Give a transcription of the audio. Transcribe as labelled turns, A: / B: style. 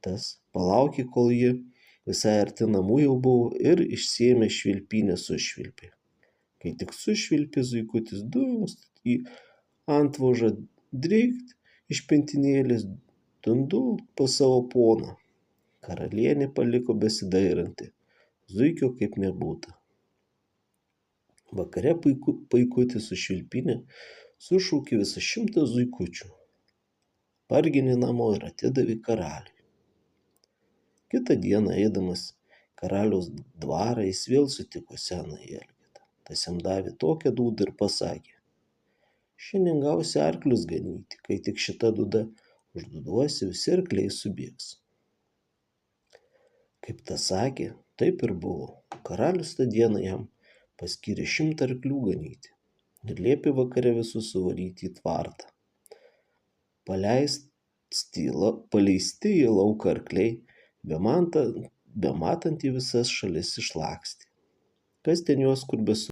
A: Tas palaukė, kol ji visai arti namų jau buvo ir išsiėmė švilpynę sušvilpė. Kai tik sušvilpė, zuikutis dunkst į antvožą, drykt iš pintinėlės, dundult pas savo poną. Karalienė paliko besidairanti, zuikio kaip nebūta. Vakare paikutis su švilpynė sušaukė visą 100 zuikučių, parginė namo ir atidavė karaliui. Kitą dieną eidamas karaliaus dvarą jis vėl sutiko senąjį elgetą. Tas jam davė tokią dūdą ir pasakė: šiandien gausi arklius ganyti, kai tik šitą dūdą užduosi, visi arkliai subėgs. Kaip tas sakė, taip ir buvo. Karalius tą dieną jam paskyrė 100 arklių ganyti ir liepė vakare visus suvaryti į tvartą. Paleisti į lauką arkliai, bematant į visas šalis išlakstė. Kas ten juos kur besu